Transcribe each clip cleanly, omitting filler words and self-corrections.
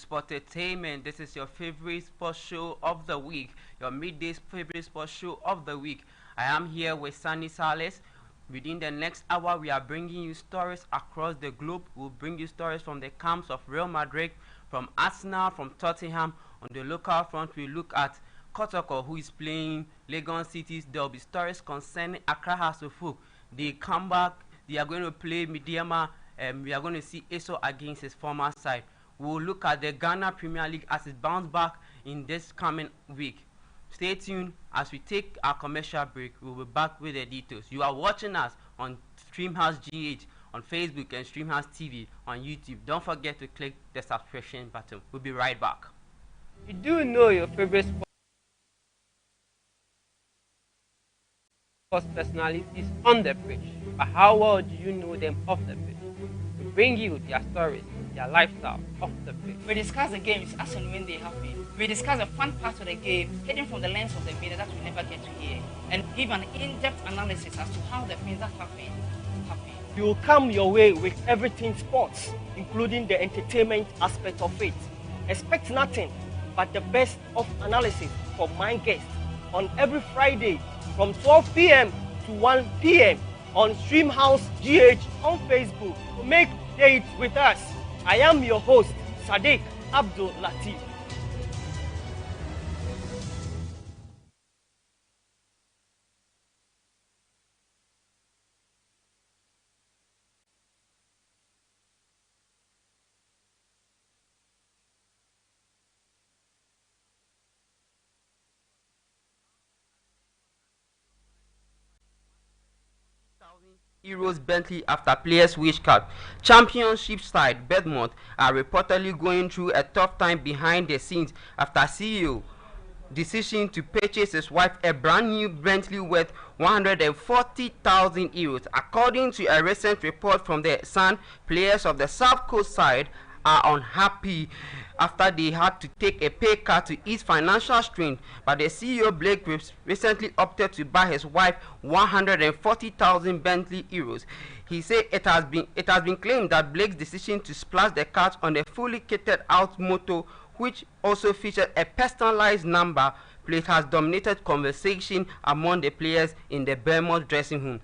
Sportainment. This is your favorite sports show of the week, your midday favorite sports show of the week. I am here with Sunny Salas. Within the next hour, we are bringing you stories across the globe. We'll bring you stories from the camps of Real Madrid, from Arsenal, from Tottenham. On the local front, we look at Kotoko, who is playing Legon Cities. There will be stories concerning Accra House of Folk. They come back. They are going to play Midiama, and we are going to see Eso against his former side. We'll look at the Ghana Premier League as it bounces back in this coming week. Stay tuned as we take our commercial break. We'll be back with the details. You are watching us on STREAMHOUSE GH, on Facebook, and STREAMHOUSE TV on YouTube. Don't forget to click the subscription button. We'll be right back. You do know your favorite sports personalities on the pitch, but how well do you know them off the pitch? We bring you their stories, their lifestyle off the pitch. We discuss the games as and when they happen. We discuss the fun parts of the game, hidden from the lens of the media that we never get to hear, and give an in-depth analysis as to how the things that happen. You will come your way with everything sports, including the entertainment aspect of it. Expect nothing but the best of analysis from my guests on every Friday from 12 p.m. to 1 p.m. on STREAMHOUSE GH on Facebook. Make dates with us. I am your host, Sadiq Abdul Latif. Euros Bentley after players wish card. Championship side Bedmont are reportedly going through a tough time behind the scenes after CEO decision to purchase his wife a brand new Bentley worth 140,000 euros. According to a recent report from the Sun, players of the South Coast side are unhappy after they had to take a pay cut to ease financial strain, but the CEO Blake recently opted to buy his wife 140,000 Bentley euros. He said it has been claimed that Blake's decision to splash the cat on a fully kitted out motor, which also featured a personalized number plate, has dominated conversation among the players in the Bournemouth dressing room.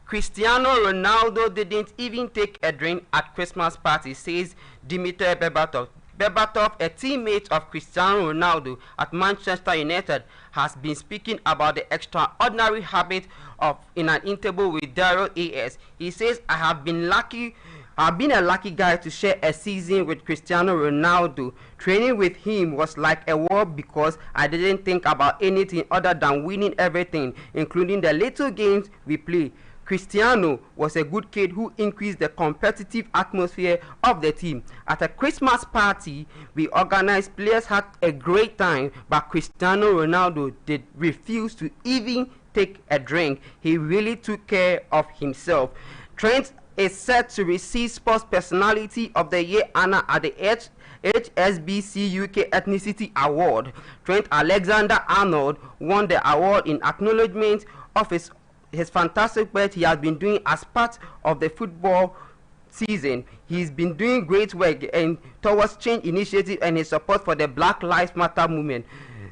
Cristiano Ronaldo didn't even take a drink at Christmas party, says Dimitar Berbatov. Berbatov, a teammate of Cristiano Ronaldo at Manchester United, has been speaking about the extraordinary habit of in an interview with Daryl AS. He says, I've been a lucky guy to share a season with Cristiano Ronaldo. Training with him was like a war because I didn't think about anything other than winning everything, including the little games we play. Cristiano was a good kid who increased the competitive atmosphere of the team. At a Christmas party we organized, players had a great time, but Cristiano Ronaldo did refuse to even take a drink. He really took care of himself. Trent is set to receive Sports Personality of the Year honor at the HSBC UK Ethnicity Award. Trent Alexander-Arnold won the award in acknowledgement of his fantastic work he has been doing as part of the football season. He's been doing great work and towards change initiative and his support for the Black Lives Matter movement.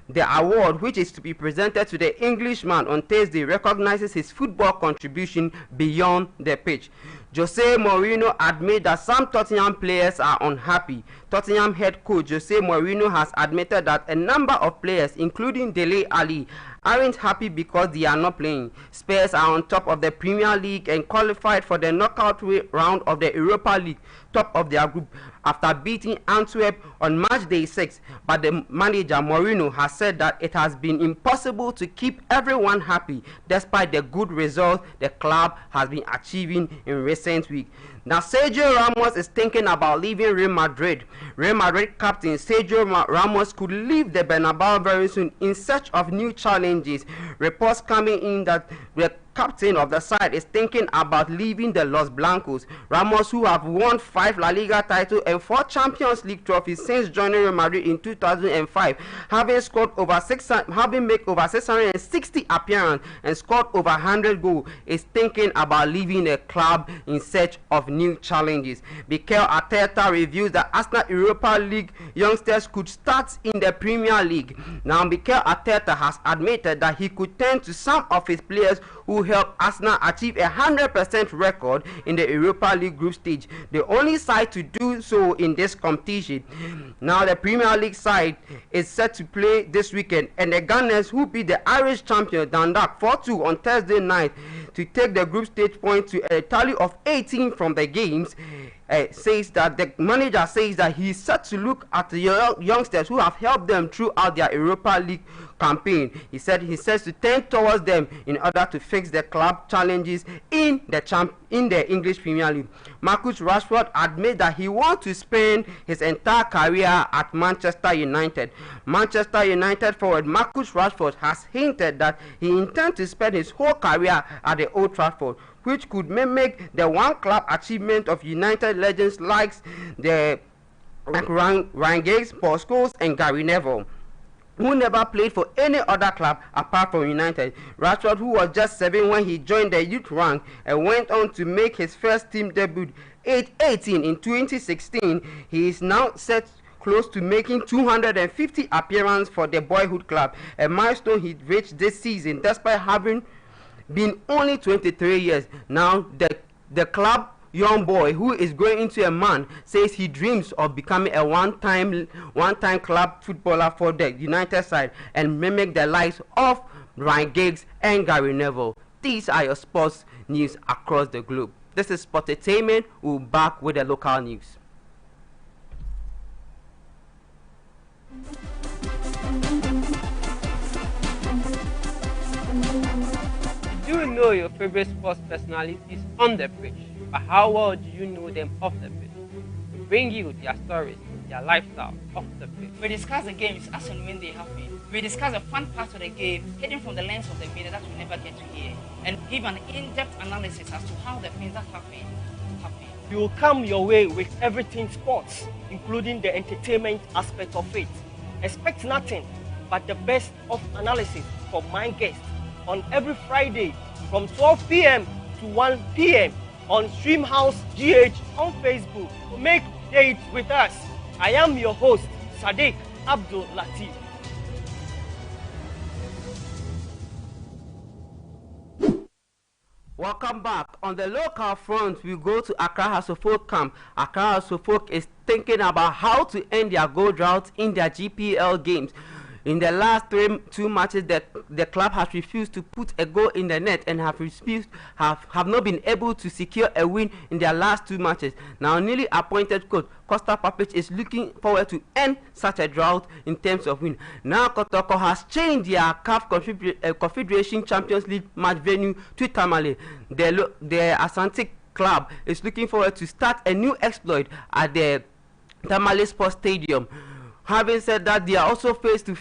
The award, which is to be presented to the Englishman on Thursday, recognizes his football contribution beyond the pitch. Jose Mourinho admitted that some Tottenham players are unhappy. Tottenham head coach Jose Mourinho has admitted that a number of players, including Dele Alli, aren't happy because they are not playing. Spurs are on top of the Premier League and qualified for the knockout round of the Europa League, top of their group, after beating Antwerp on March day 6. But the manager Mourinho has said that it has been impossible to keep everyone happy despite the good results the club has been achieving in recent weeks. Now, Sergio Ramos is thinking about leaving Real Madrid. Real Madrid captain Sergio Ramos could leave the Bernabeu very soon in search of new challenges. Reports coming in that the captain of the side is thinking about leaving the Los Blancos. Ramos, who have won 5 La Liga titles and 4 Champions League trophies since joining Real Madrid in 2005, having made over 660 appearances and scored over 100 goals, is thinking about leaving the club in search of new challenges. Mikel Arteta reveals that Arsenal Europa League youngsters could start in the Premier League. Now, Mikel Arteta has admitted that he could turn to some of his players who helped Arsenal achieve a 100% record in the Europa League group stage, the only side to do so in this competition. Now, the Premier League side is set to play this weekend, and the Gunners, who beat the Irish champion Dundalk 4-2 on Thursday night to take the group stage point to a tally of 18 from the games, says that the manager says that he is set to look at the youngsters who have helped them throughout their Europa League campaign. He says to turn towards them in order to fix the club challenges in the English Premier League. Marcus Rashford admits that he wants to spend his entire career at Manchester United. Manchester United forward Marcus Rashford has hinted that he intends to spend his whole career at the Old Trafford, which could mimic the one club achievement of United legends like Ryan Giggs, Paul Scholes and Gary Neville, who never played for any other club apart from United. Rashford, who was just 7 when he joined the youth rank and went on to make his first team debut at 18 in 2016, he is now set close to making 250 appearances for the boyhood club, a milestone he reached this season despite having been only 23 years. Now, the club young boy, who is growing into a man, says he dreams of becoming a one-time club footballer for the United side and mimic the likes of Ryan Giggs and Gary Neville. These are your sports news across the globe. This is Sportainment. We'll be back with the local news. Do you know your favorite sports personalities on the pitch? But how well do you know them off the pitch? We bring you their stories, their lifestyle off the pitch. We discuss the games as and when they happen. We discuss the fun parts of the game hidden from the lens of the media that we never get to hear, and give an in-depth analysis as to how the things that happen. We will come your way with everything sports, including the entertainment aspect of it. Expect nothing but the best of analysis from my guests on every Friday from 12 p.m. to 1 p.m. on STREAMHOUSE GH on Facebook. Make date with us. I am your host, Sadiq Abdul Latif. Welcome back. On the local front, we go to Accra House of Folk camp. Accra House of Folk is thinking about how to end their goal drought in their GPL games. In the last two matches, the club has refused to put a goal in the net and have not been able to secure a win in their last 2 matches. Now, newly appointed coach Costa Papic is looking forward to end such a drought in terms of win. Now, Kotoko has changed their CAF Confederation Champions League match venue to Tamale. The Asante club is looking forward to start a new exploit at the Tamale Sports Stadium. Having said that, they are also poised to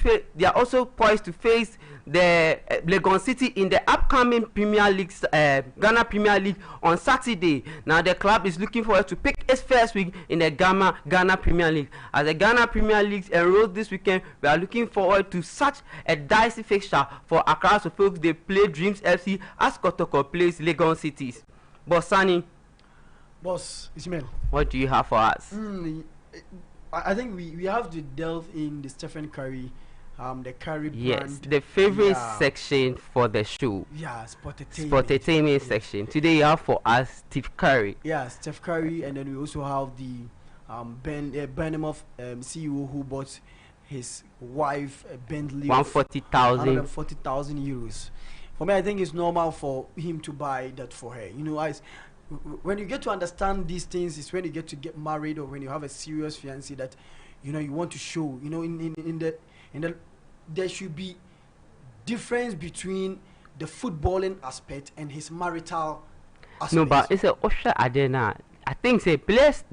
face the Legon City in the upcoming Premier League, Ghana Premier League on Saturday. Now, the club is looking forward to pick its first week in the Ghana Premier League. As the Ghana Premier League enrolls this weekend, we are looking forward to such a dicey fixture for Accra. So, folks, they play Dreams FC as Kotoko plays Legon Cities. Boss Sani. Boss Ismail. What do you have for us? I think we have to delve in the Stephen Curry, the Curry brand. Yes, the favorite section for the show. Yeah, Sportainment section. Today you have for us Steve Curry. Yeah, Steph Curry, and then we also have the Burnham CEO who bought his wife a Bentley 140,000 euros. For me, I think it's normal for him to buy that for her. You know, when you get to understand these things, is when you get married or when you have a serious fiancé that, you know, you want to show. You know, in the there should be difference between the footballing aspect and his marital aspect. No, but it's a Osha Adena. I think the players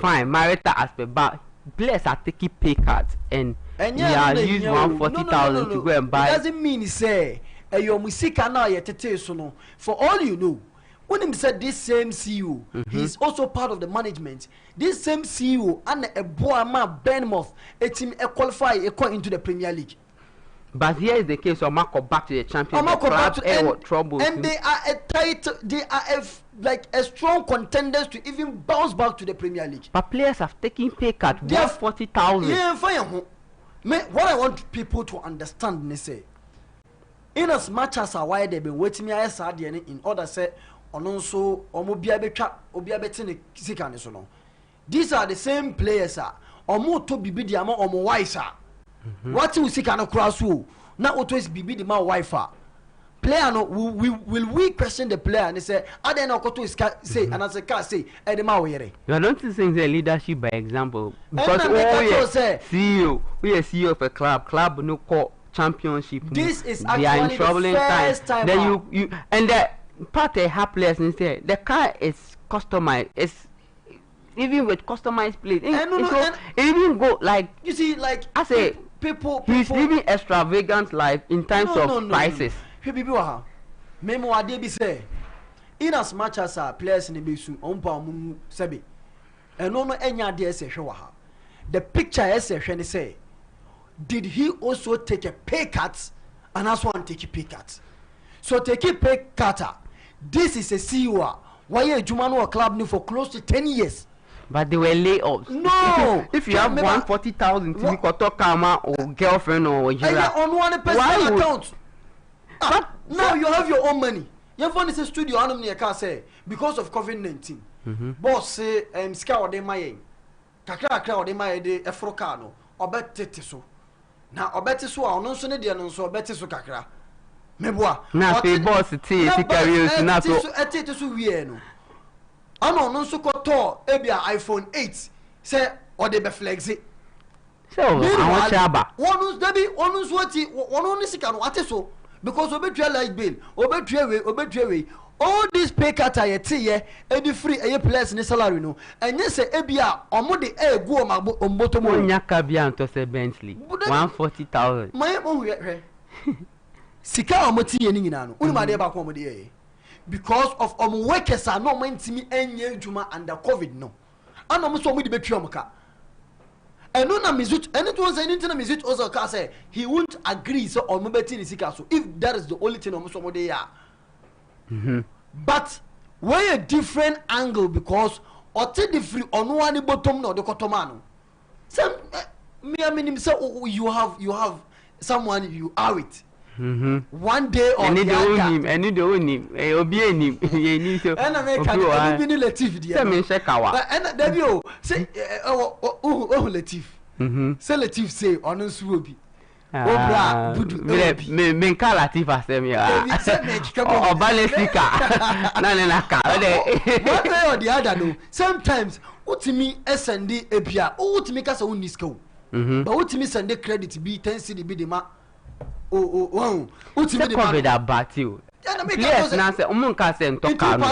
fine marital aspect, but players are taking pay cuts and yeah, use 140,000 to go and buy. It doesn't mean say your music now so no. For all you know, when him said this same CEO, he's also part of the management. This same CEO and a boy man Bournemouth, a team qualify into the Premier League. But here is the case of Marco back to the championship. And they are a tight, like a strong contenders to even bounce back to the Premier League. But players have taken pay cut 140,000. Yeah, fine. What I want people to understand, they say, in as much as why they've been waiting me as in order say also these are the same players omo to bibi di ama omo wife what you see can cross who now auto is bibi di ma wife player no will we question the player and they say I don't know to say and as a car say the ma were you are not saying the leadership by example because CEO we are CEO of a club no call championship. This is they are in troubling first time. Then you and the part they have players and say the car is customized. It's even with customized plate. It even go like you see, like I say people he's living extravagant life in terms of prices. People memo adebi say in as much as players in the bisu ompa mu sebe eno no enya de ese hwe ha the picture ese hwe ne say did he also take a pay cut and as one take a pay cut? So take a pay cut. This is a CEO. Why a Jumano club new for close to 10 years? But they were layoffs. No. If you have 140,000 to Koto Kama or girlfriend or on one personal account. Now you have your own money. Your phone is a studio. I can't say because of COVID-19. Boss say scout de my kakra crowd de my de Afrocano or bet so. Now obeti so ono so ne de no so obeti so kakra meboa na pe boss ti carry na so etete so wie no ano no so koto ebia iPhone 8 say ode be flex it so awon chaba wonu dabi wonu so ti wonu ni sika no ate so because obetua light bill obetua we all this pay cut ayete edi free eye place ni salary no enye se ebia omo de egu omboto mo nya ka bia nto se Bentley 140,000 my own hwe sika omo ti ye ni nyina no unu ma de ba ko omo de ye because of omo workers are no man timi enye adwuma under COVID no ana omo so omo de betua omo ka eno na mizut eno to say anything na mizut also ka say he won't agree so omo beti ni sika so if that is the only thing omo so omo de ya. But where a different angle because or take the free on one bottom no the cotomano. Some me I mean say you have someone you are with. One day or the other. I need the own him. Obi him. You need to. And I make a be Latif dia. Say me check awa. And David say Latif. Say Latif say on Suobi. Me kala tifa sem ya o balesika na na ka one way or the other no sometimes utimi send ebia utimi kasa uniska but utimi send credit be 10 cedi be the ma utimi the cover that battle yes na say umunka say ntoka no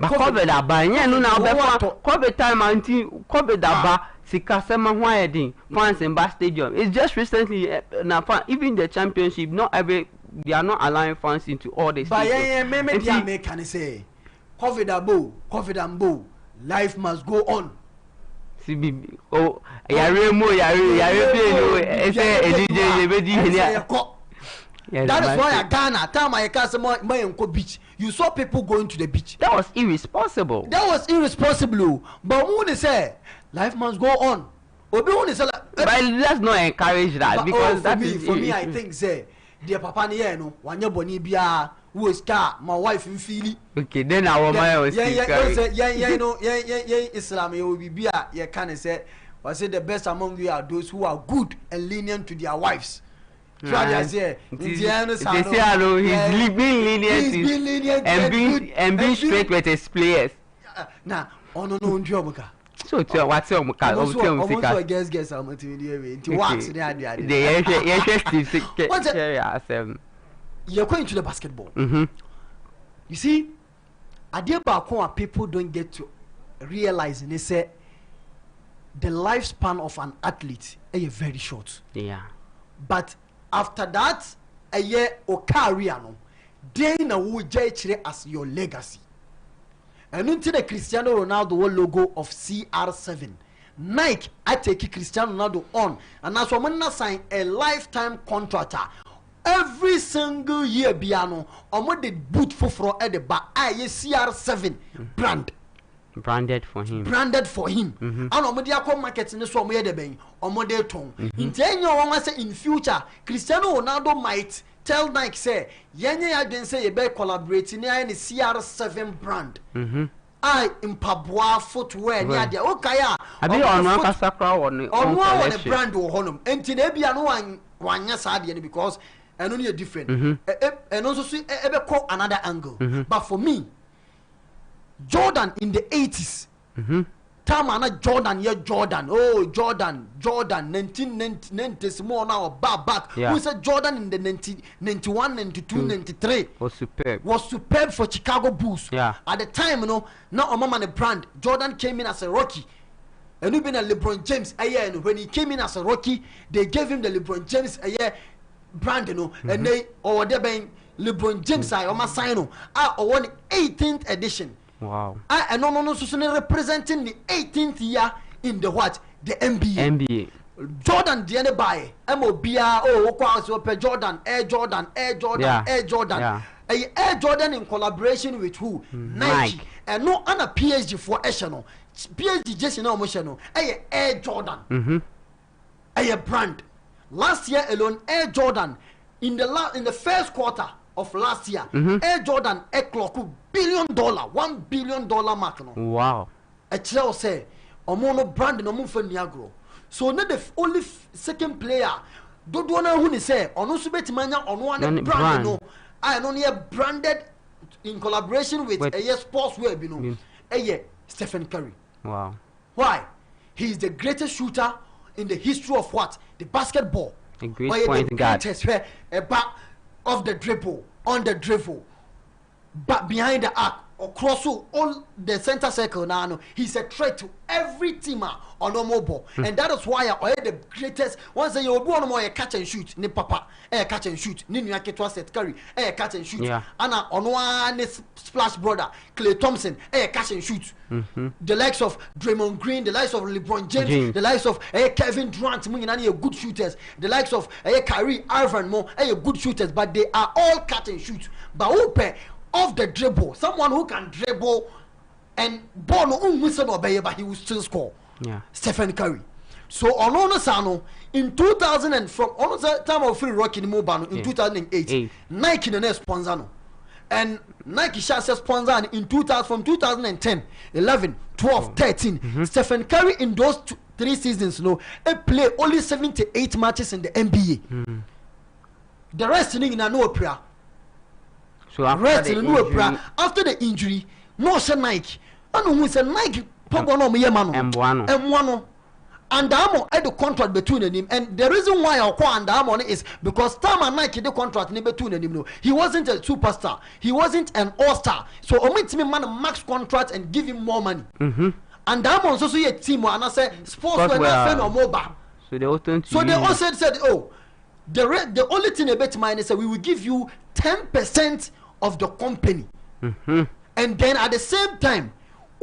but cover that ba yen no na obefa cover time anti cover that ba Sikasema Huayedin fans in Bar Stadium. It's just recently now even the championship, not every they are not allowing fans into all the stadiums. But yeah, me can say COVID life must go on. CBB. Oh, yare that is why at Ghana, time I cast my beach. You saw people going to the beach. That was irresponsible. But when they say life must go on, but let's not encourage that because for me, I think say dear Papa no one your boni bia who is car my wife in Philly. Okay, then our man was yeah, Islam you will be bia you can say I say the best among you are those who are good and lenient to their wives. So I say, they say he's being lenient and being straight with his players. Nah, no job. So what's your almost guess I'm to wax you're going to the basketball. You see, idea about people don't get to realize and they say the lifespan of an athlete is very short. Yeah. But after that, a year or career, no, then a will judge as your legacy. And until the Cristiano Ronaldo logo of CR7, Nike I take Cristiano Ronaldo on, and as woman sign a lifetime contract. Every single year, Biano, or the boot for at the back, CR7 brand. Branded for him. And Omodia markets in the swamp where they bang, Omode tongue. In 10 years, in future, Cristiano Ronaldo might tell Nike, say, Yenya, I didn't say a better collaborating in the CR7 brand. I in Pabua footwear, near the Okaya. I be on one brand or honum. And Tinebia, one yes, because and only a different. And also see ever call another angle. But for me, Jordan in the 80s. Tamana Jordan, oh Jordan 1990 small now back. Yeah. Who said Jordan in the 91, 92, 93 was superb for Chicago Bulls. Yeah. At the time, now a man a brand. Jordan came in as a rookie. And we've been a LeBron James a year, and when he came in as a rookie, they gave him the LeBron James a year brand, and they or they been LeBron James I almost sign won 18th edition. Wow. And no so representing the 18th year in the what? The NBA. Jordan the buy MOBA Jordan, Air Jordan. Yeah. Air Jordan in collaboration with who? Nike. And no other PhD for Eshano. PhD just emotional. Air Jordan. A brand. Last year alone, Air Jordan in the first quarter of last year, Air Jordan clock $1 billion, $1 billion mark. No? Wow. A child say, Omono brand no move for Niagro. So not the only second player. Don't wanna who say on Usubeti Mania on one brand. No, I only branded in collaboration with a sportswear, Stephen Curry. Wow. Why? He is the greatest shooter in the history of what? The basketball. A great point guard. A back of the dribble, on the dribble, but behind the arc, across all the center circle now. He's a threat to every teamer on no mobile. And that is why I the greatest once you will born more catch and shoot, ni papa, catch and shoot, ni Nuaketwa set carry, catch and shoot. Yeah. Anna on one splash brother, Clay Thompson, catch and shoot. The likes of Draymond Green, the likes of LeBron James, the likes of Kevin Durant, a good shooters, the likes of Kyrie Irving, good shooters, but they are all catch and shoot. But who off the dribble, someone who can dribble and ball but he will still score. Yeah. Stephen Curry. So on Sano in 2000 and from on the time of free rocking Mobano in 2008, Nike the next sponsor no. And Nike shall sponsor in 2000 from 2010, 11, 12, 13. Stephen Curry in those 3 seasons play only 78 matches in the NBA. The rest in no prayer. So after the injury, no Nike. And who is a Nike M1. And Amo had the contract between them. And the reason why I call Andamo is because Tam and Nike the contract between them. He wasn't a superstar. He wasn't an all-star. So omit me man max contract and give him more money. And Amo also see a team and I say sports were not fan or mobile. So they all said, oh, the only thing about mine is that we will give you 10% of the company. And then at the same time,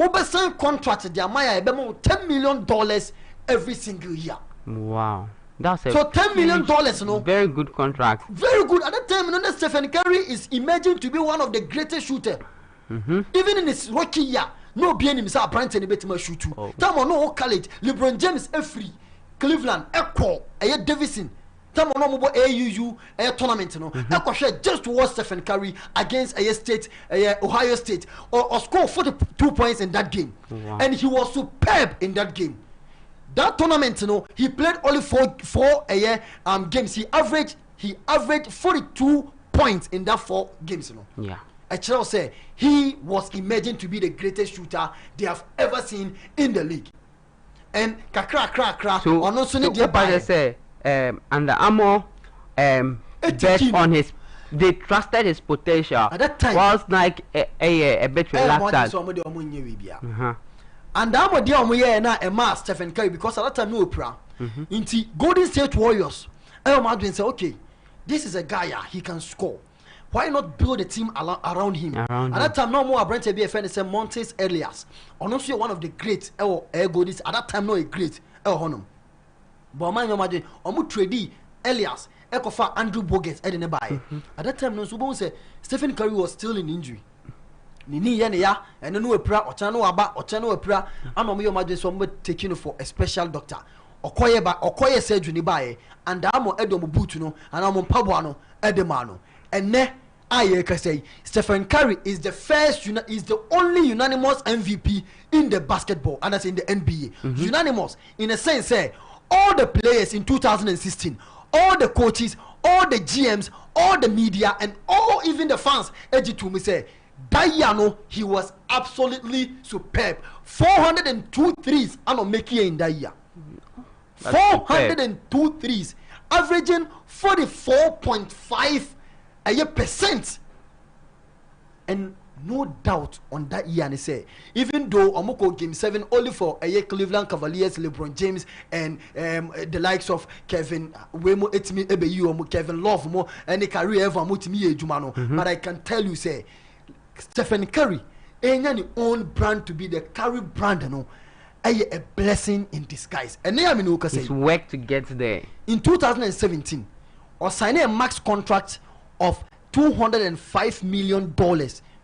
Oberson contracted their Maya $10 million every single year. Wow. That's so $10 million, no? Very good contract. Very good. At that time, Stephen Curry is emerging to be one of the greatest shooters. Even in his rookie year, no being himself, Brandon Betima shoot too. Time on no college, LeBron James, free, Cleveland, Echo, Davison. Time on no AUU tournament, no. Echo share just to watch Stephen Curry against Ohio State, or score 42 points in that game. Wow. And he was superb in that game. That tournament, he played only four games. He averaged 42 points in that 4 games. Yeah. Actually, say he was emerging to be the greatest shooter they have ever seen in the league. And kakra. So what say? And the Armour bet on his. They trusted his potential. At that time, was like a bit reluctant. And I'm a dear now a mass Stephen Curry because at that time no pra. Into Golden State Warriors. Madwin say, okay, this is a guy, he can score. Why not build a team around him? At that time, no more Brent be a friend say Montes Elias. Honestly, one of the great Golden. At that time, no a great Honum. But man, imagine Omu Trady Elias. Ekofa Andrew Bogut edene bae. At that time no so say Stephen Curry was still in injury. Nini ye ne ya eno no epra ocha no epra ana mo yoma so mo taking for a special doctor. Okoye surgery ni bae and amo edom boot no ana mo mpabo no edema no. Enne aye ka say Stephen Curry is the only unanimous MVP in the basketball and that's in the NBA. Unanimous in a sense say all the players in 2016, all the coaches, all the GMs, all the media, and all even the fans, to me say, Diano, he was absolutely superb. 402 threes, I'm not making in that year. 402 threes, averaging 44.5%. And no doubt on that year, and say, even though Omoko game 7 only for Cleveland Cavaliers, LeBron James, and the likes of Kevin Wemo, Etimi Ebeyu, Kevin Love, mo, and the career ever Mutimi Jumano. But I can tell you, say, Stephen Curry, any own brand to be the Curry brand, a blessing in disguise. And now I say, it's work to get there. In 2017, or signing a max contract of $205 million.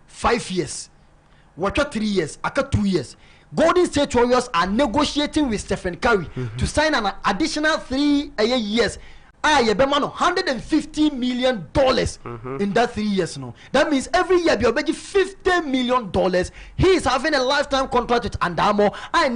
5 years, what 3 years, aka 2 years. Golden State Warriors are negotiating with Stephen Curry to sign an additional 3 years. $150 million in that 3 years. No, that means every year you're making $50 million. He is having a lifetime contract with Andamo. I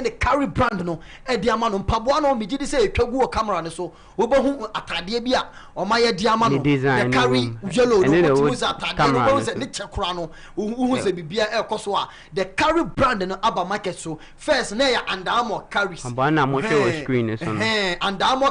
the Curry brand. No, Diamano Pabuano, me did say a camera. So, Obo Atadebia or my Diamano, the Curry yellow, who's Atadano, who's a Bibia El Koswa, the Curry brand in Abba market. So, first, Naya Andamo carries. Andamo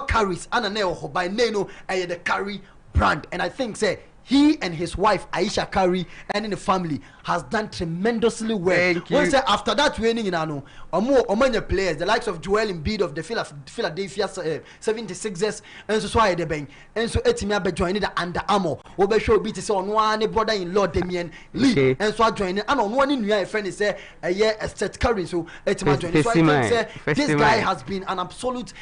carries. By Neno, the Curry brand, and I think say he and his wife Aisha Curry and in the family has done tremendously well. Thank you. Say after that winning in Omanya players, the likes of Joel Embiid of the Philadelphia 76ers, and so why the bank, and so Etimia be joining the Under Armour. Obe show beat is on one brother-in-law Damian Lee, and so joining. And on one new friend is a Seth Curry, so Etimia joining. So I think say this guy has been an absolute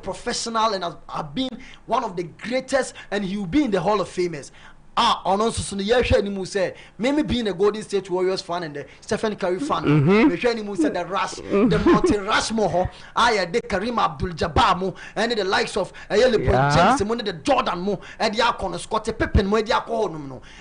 professional and has been one of the greatest, and he will be in the Hall of Famers. Also, the year Shani said, maybe being a Golden State Warriors fan and the Stephen Curry fan, Shani said the Rush, the Monty Rushmore, the Kareem Abdul-Jabbar, and the likes of LeBron James, and the Jordan Mo, and the Akon, Scottie Pippen,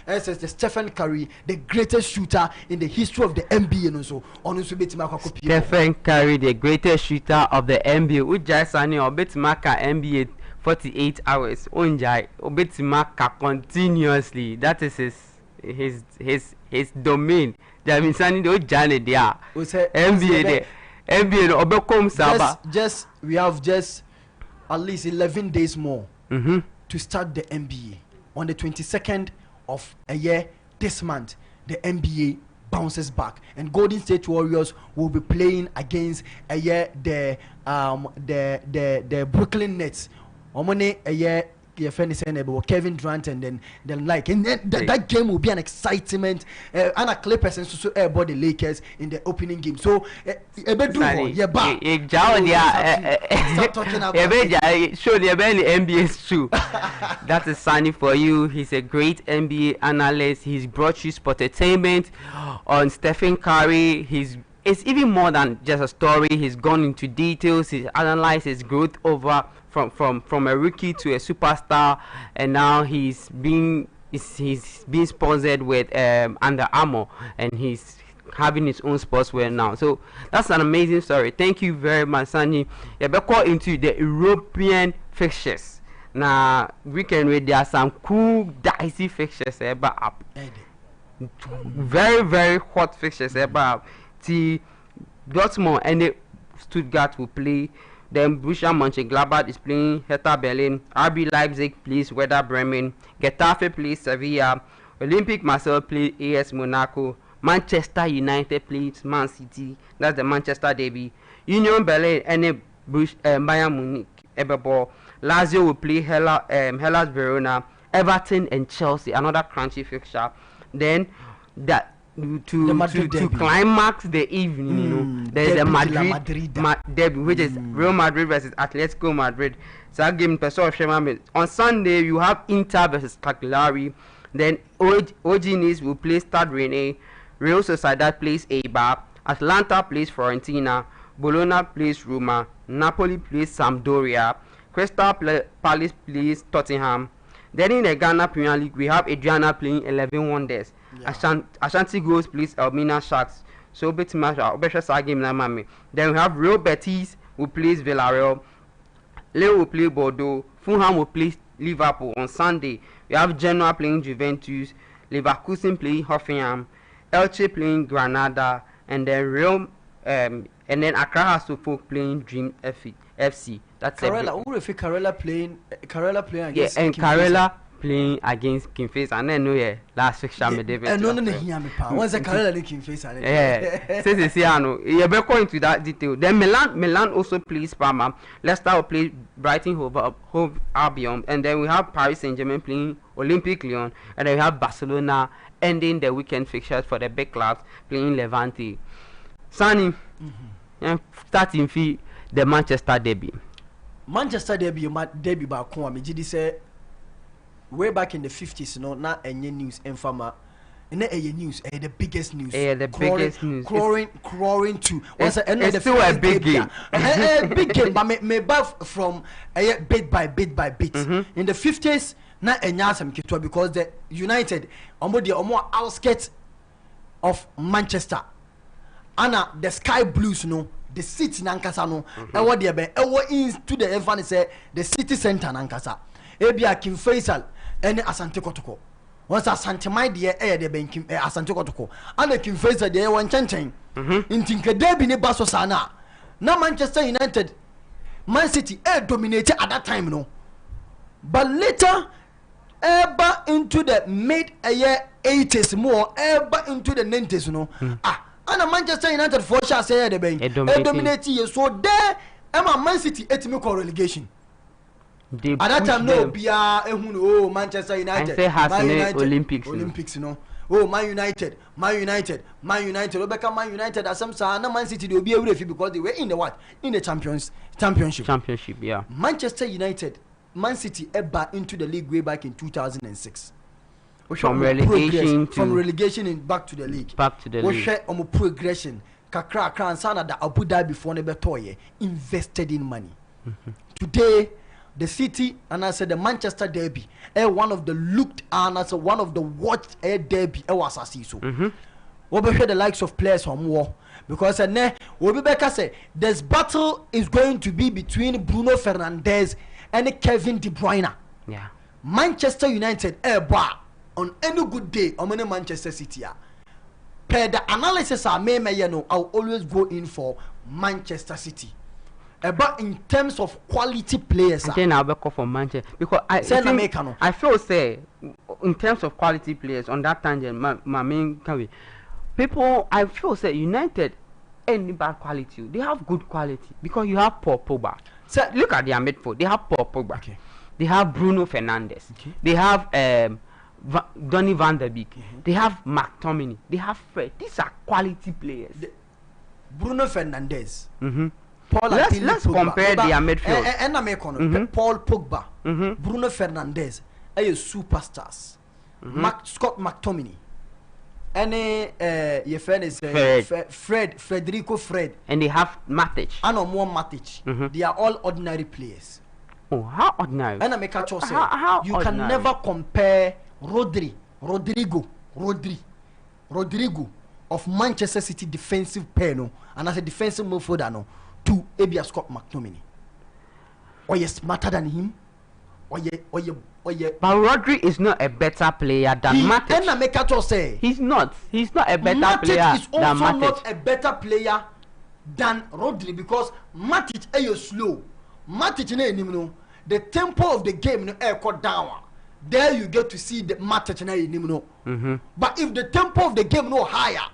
as the Stephen Curry, the greatest shooter in the history of the NBA, and so on. Stephen Curry, the greatest shooter of the NBA, which just on your bit marker NBA. 48 hours onjai obetimaka continuously. That is his domain. Jamisani do jane dia NBA there obekom saba. Just we have just at least 11 days more to start the NBA. On the 22nd of a year this month, the NBA bounces back and Golden State Warriors will be playing against the Brooklyn Nets. Omone a year friend is saying about Kevin Durant and then like and then that game will be an excitement and a Clippers and so about the Lakers in the opening game. So start talking about show the NBA too. That is Sunny for you. He's a great NBA analyst. He's brought you sportainment on Stephen Curry. It's even more than just a story. He's gone into details. He's analyzed his growth over from a rookie to a superstar, and now he's being sponsored with Under Armour, and he's having his own sportswear now. So that's an amazing story. Thank you very much, Sanji. Yeah, but call into the European fixtures. Now weekend where there are some cool dicey fixtures ever up. Very, very hot fixtures ever up. See Dortmund and Stuttgart will play. Then Borussia Mönchengladbach is playing Hertha Berlin. RB Leipzig plays Werder Bremen. Getafe plays Sevilla. Olympique Marseille plays AS Monaco. Manchester United plays Man City. That's the Manchester derby. Union Berlin and Bayern Munich. Everball. Lazio will play Hellas Verona. Everton and Chelsea. Another crunchy fixture. Then that to climax the evening, you know, there's a Madrid derby, which is Real Madrid versus Atletico Madrid. So that game on Sunday you have Inter versus Cagliari. Then OG Nice will play Stade Rennais. Real Sociedad plays Eibar. Atlanta plays Fiorentina. Bologna plays Roma. Napoli plays Sampdoria. Crystal Palace plays Tottenham. Then in the Ghana Premier League we have Adriana playing 11 Wonders. Yeah. Ashanti Goals plays Elmina Sharks. So bit match game na mami. Then we have Real Betis who plays Villarreal. Leo will play Bordeaux. Fulham will play Liverpool on Sunday. We have Genoa playing Juventus. Leverkusen playing Hoffenheim. Elche playing Granada. And then and then Accra has to folk playing Dream FC. That's Karela. Who if Karela playing against? Yeah, and Karela playing against Kingface, and then no last fixture me David. No hear me pa. Once Karela in Kingface. Yeah. Say no. You better go into that detail. Then Milan also plays Parma. Leicester will play Brighton Hove Albion, and then we have Paris Saint-Germain playing Olympique Lyon, and then we have Barcelona ending the weekend fixtures for the big clubs playing Levante. Sunny, starting fee the Manchester derby. Manchester derby back home. Me did say way back in the 50s, no, not any news infama. And the news, the biggest news. Biggest news. Crawling to. It's still a big game. A big game, but me buff from bit by bit. In the 50s, not a nyasam kitwa because the United, more outskirts of Manchester. Anna the Sky Blues, no. The city nankasa no ewo de be ewo into the enfane say the city center nankasa ebia King Faisal ene Asante Kotoko once Asante mai de de ben King Asante Kotoko and King Faisal de won chenchen ntinke derby ne baso sana na Manchester United Man City dominated at that time no, but later ever into the mid 80s more ever into the 90s no and Manchester United for sure say the bank dominating so there Man City etimical relegation at that time no bia ehunu Manchester United Olympics no Man United Obeka Man United asamsa na Man City they will be able to because they were in the what in the championship yeah. Manchester United Man City ever into the league way back in 2006 from relegation back to the league. We share on progression. Kakra Kransana that Abu Dhabi before never toy invested in money. Today, the city and I said the Manchester derby, one of the looked and as one of the watched derby. Was so. We be the likes of players from war because we be back say this battle is going to be between Bruno Fernandes and Kevin De Bruyne. Yeah, Manchester United bar. On any good day, I'm in Manchester City. Per the analysis I may know, I'll always go in for Manchester City. But in terms of quality players, I think I'll go for Manchester because I feel say in terms of quality players on that tangent, my main people I feel say United any bad quality, they have good quality because you have Paul Pogba. So look at their midfield, they have Paul Pogba, they have Bruno Fernandes, they have Donny van der Beek, they have McTominay, they have Fred. These are quality players. Bruno Fernandes. Let's compare their midfield. Paul Pogba, Bruno Fernandes, superstars. Scott McTominay, your friend is Federico Fred, and they have Matic. And more Matic. They are all ordinary players. Oh, how ordinary? And I make a choice. You can never compare Rodrigo of Manchester City defensive pair no, and as a defensive midfielder no, to Abia Scott McTominay? Or you smarter than him? Or you. But Rodri is not a better player than Matic. And Mekato say He's not a better Matic player is than also Matic. not a better player than Rodri because Matic is slow. Matic no, the tempo of the game no cut down. There you get to see the Matic no. But if the tempo of the game no higher,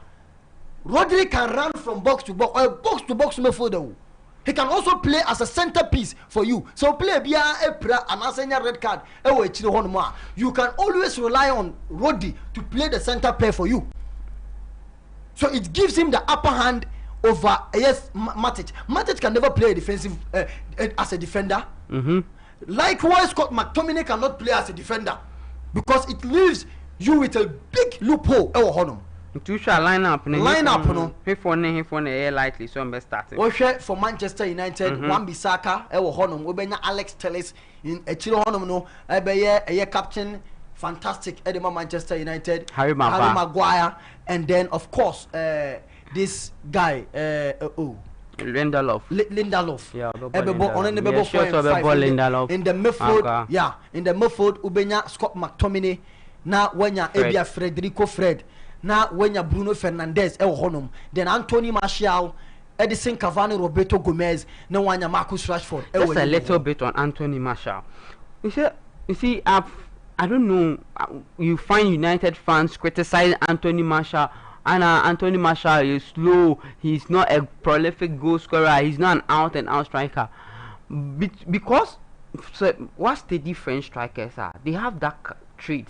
Rodri can run from box to box or box to box midfielder. He can also play as a centerpiece for you. So play bia epra and asenya red card. You can always rely on Rodri to play the center player for you. So it gives him the upper hand over Matic. Matic can never play defensive as a defender. Likewise, Scott McTominay cannot play as a defender because it leaves you with a big loophole. To show line up no. He for lightly so I'm starting. For Manchester United, Wan Bissaka, Honum, Alex Telles in a Chilo Honum no, a captain, fantastic Edema Manchester United, Harry Maguire, and then of course this guy Lindelof. Yeah, Lindelof. In the midfield, in the midfield, Ubenya Scott McTominay. Now when you Abia Federico Fred. Now when you Bruno Fernandes, then Anthony Martial, Edison Cavani, Roberto Gomez, no one Marcus Rashford. Just a little bit on Anthony Martial. You see, I don't know. You find United fans criticize Anthony Martial. And Anthony Martial is slow. He's not a prolific goal scorer. He's not an out-and-out striker. Because what's the different strikers are? They have that trait.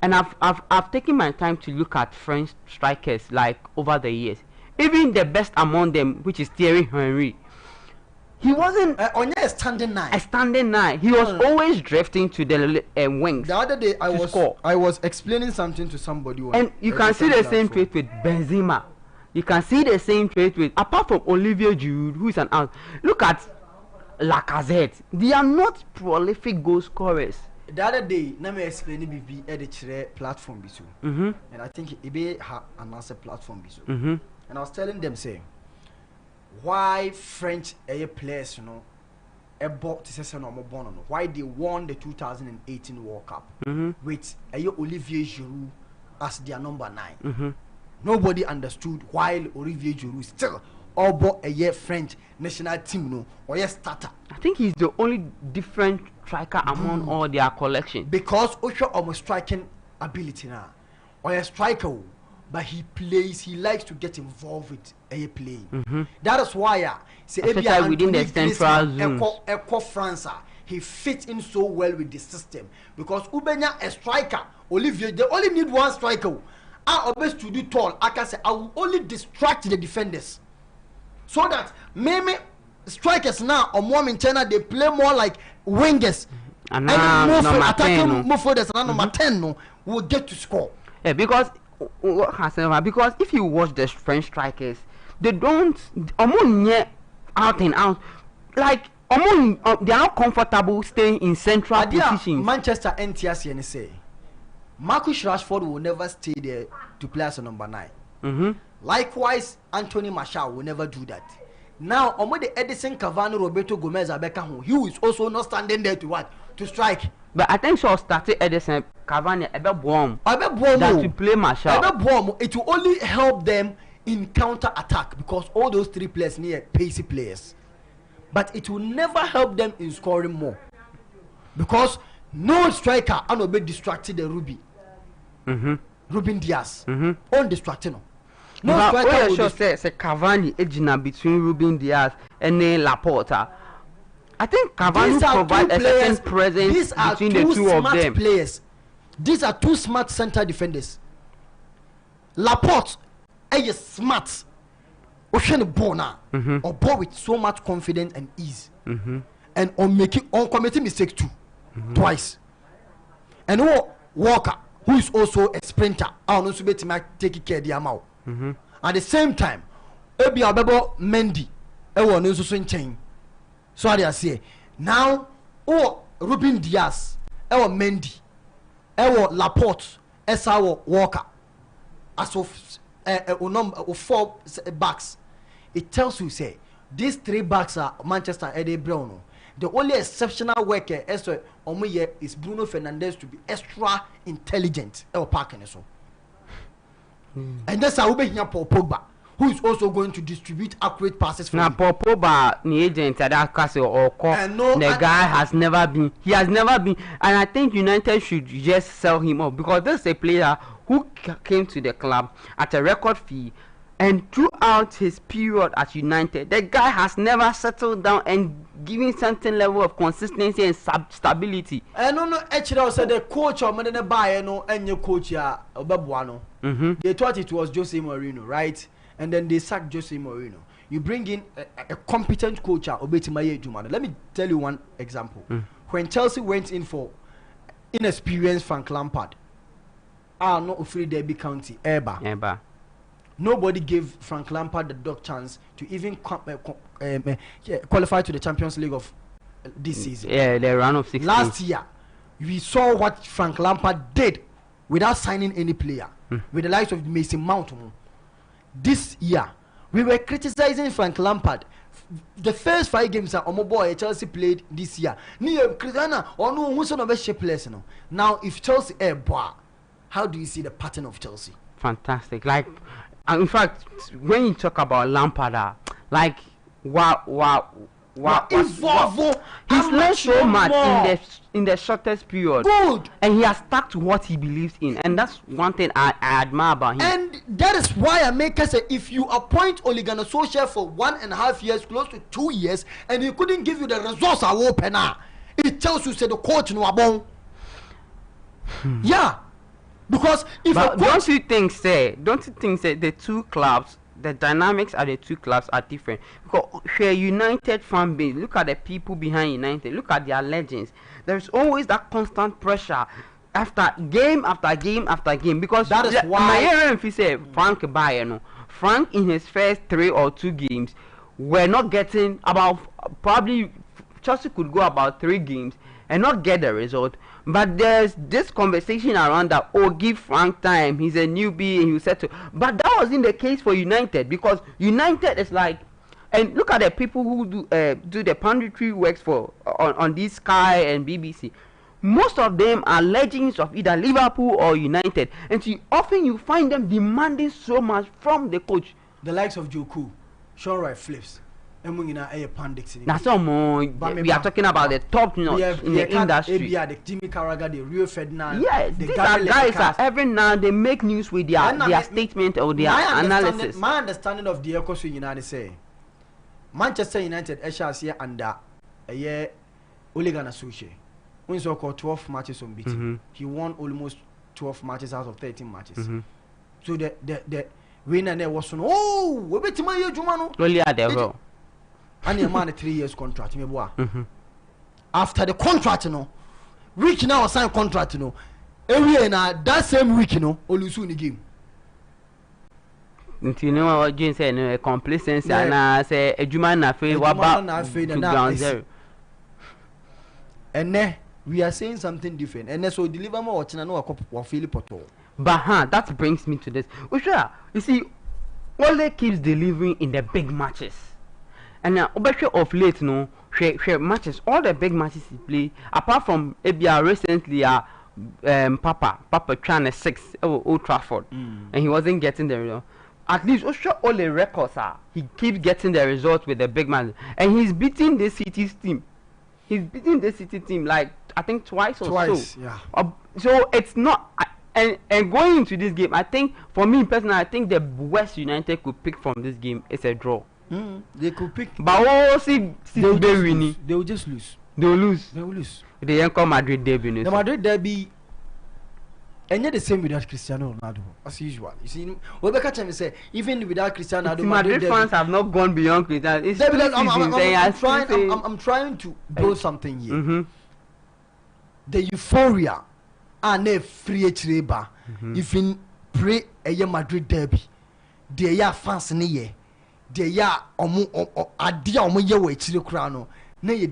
And I've taken my time to look at French strikers like over the years. Even the best among them, which is Thierry Henry, he wasn't on a standing nine. A standing nine. He was always drifting to the wings. The other day I was explaining something to somebody, and you can see the same trait with Benzema. You can see the same trait with, apart from Olivier Giroud, who is an out. Look at Lacazette. They are not prolific goal scorers. The other day, let me explain BB edit platform bisu. And I think it be an answer platform bisu. And I was telling them say why French players, why they won the 2018 World Cup with Olivier Giroud as their number 9. Nobody understood why Olivier Giroud still a French national team or a starter. I think he's the only different striker among all their collection. Because Osho almost striking ability now. Or a striker, but he likes to get involved with a play. That is why especially within the central zone. France, he fits in so well with the system. Because Ubenya a striker, Olivier, they only need one striker. I always to do tall. I can say I will only distract the defenders. So that maybe strikers now or more in China they play more like wingers and attacking midfielders and number 10 will get to score. Yeah, because if you watch the French strikers, they don't out and out like they are not comfortable staying in central positions. Manchester NTS say Marcus Rashford will never stay there to play as a number 9. Likewise, Anthony Martial will never do that. Now, the Edison Cavani, Roberto Gomez, he is also not standing there to strike. But I think so started Edison Cavani that to play Martial. It will only help them in counter attack because all those 3 players need pacey players. But it will never help them in scoring more because no striker will be distracted the Ruben Diaz. Undistracted. No striker will say Cavani ejina between Ruben Diaz and Laporta. I think Cavani provides a certain presence between the two of them. These are 2 smart center defenders. Laporte is smart. Ocean ball now, or ball with so much confidence and ease, and on committing mistakes too, twice. And Walker, who is also a sprinter, I also be take care of the amount. At the same time, Ebi Abebo Mendy, no so in chain. So I say now, Ruben Diaz, Mendy, Laporte, Walker, as of 4 backs, it tells you say these 3 backs are Manchester Eddie Brown. The only exceptional worker is Bruno Fernandes to be extra intelligent. And that's how we have Paul Pogba, who is also going to distribute accurate passes for now Paul Pogba, the agent at that castle or call, the guy has never been, and I think United should just sell him off, because this is a player who came to the club at a record fee, and throughout his period at United, the guy has never settled down and given certain level of consistency and stability. And actually, said the coach or Medina Bayano and your coach, Obabuano. They thought it was Jose Mourinho, right? And then they sacked Jose Mourinho. You bring in a competent coach, Obetimaye Jumano. Let me tell you one example. When Chelsea went in for inexperienced Frank Lampard, not free Derby County, Eba. Nobody gave Frank Lampard the dog chance to even qualify to the Champions League of this season. Yeah, the round of 16. Last year, we saw what Frank Lampard did without signing any player, with the likes of Mason Mount. This year, we were criticizing Frank Lampard. The first 5 games that Omoboy Chelsea played this year, now if Chelsea how do you see the pattern of Chelsea? Fantastic. Like, in fact, when you talk about Lampard, like, he's learned so much in the shortest period. Good. And he has stuck to what he believes in, and that's one thing I admire about him. And that is why I make us say, if you appoint Ole Gunnar Solskjaer for 1.5 years, close to 2 years, and he couldn't give you the results I open now, it tells you say the coach no abon. Yeah. Because if don't you think the two clubs, the dynamics at the two clubs are different? Because share United fan base, look at the people behind United, look at their legends. There's always that constant pressure after game after game after game, because that is why if you say Frank Bayern, Frank in his first 3 or 2 games were not getting about, probably Chelsea could go about 3 games and not get the result. But there's this conversation around that, give Frank time, he's a newbie and he'll settle. But that wasn't the case for United, because United is like, and look at the people who do the punditry works for on this Sky and BBC. Most of them are legends of either Liverpool or United, and so often you find them demanding so much from the coach. The likes of Joku, Sean Wright Flips. That's all more. We are talking about the top notch in the industry. The Jimmy Carragher, the Rio Ferdinand. Yes, these are guys every now they make news with their statement or their analysis. My understanding of the Ecosu United say Manchester United HRC under a year Ole Gunnar Solskjaer. When so called 12 matches unbeaten. He won almost 12 matches out of 13 matches. So the winner there was we bet my Jumano. Only at the and a man a 3 years contract. After the contract, Rick now sign contract, every year now that same week, only soon the game. You know what Jane said, a complacency, and I say a Juman Nafe, what about zero? And then we are saying something different, and so deliver more watching and no a couple of Philip at all. But that brings me to this. You see, Ole keeps delivering in the big matches. And now, of late, matches, all the big matches he play, apart from ABR recently, Papa trying 6 Old Trafford, and he wasn't getting the result. At least, all the records are, he keeps getting the result with the big matches, and he's beating the City's team. He's beating the City team like I think twice or so. Yeah. So it's not. And going into this game, I think for me personally, I think the West United could pick from this game is a draw. They could pick, but they will just lose. They will lose. They will lose. The Yanko Madrid derby. The Madrid derby, and yet the same without Cristiano Ronaldo, as usual. You see, what the say, even without Cristiano Ronaldo, Madrid fans have not gone beyond Cristiano. I'm trying to build something here. The euphoria and a free treba. If in pray a Madrid derby, they are fans near. They are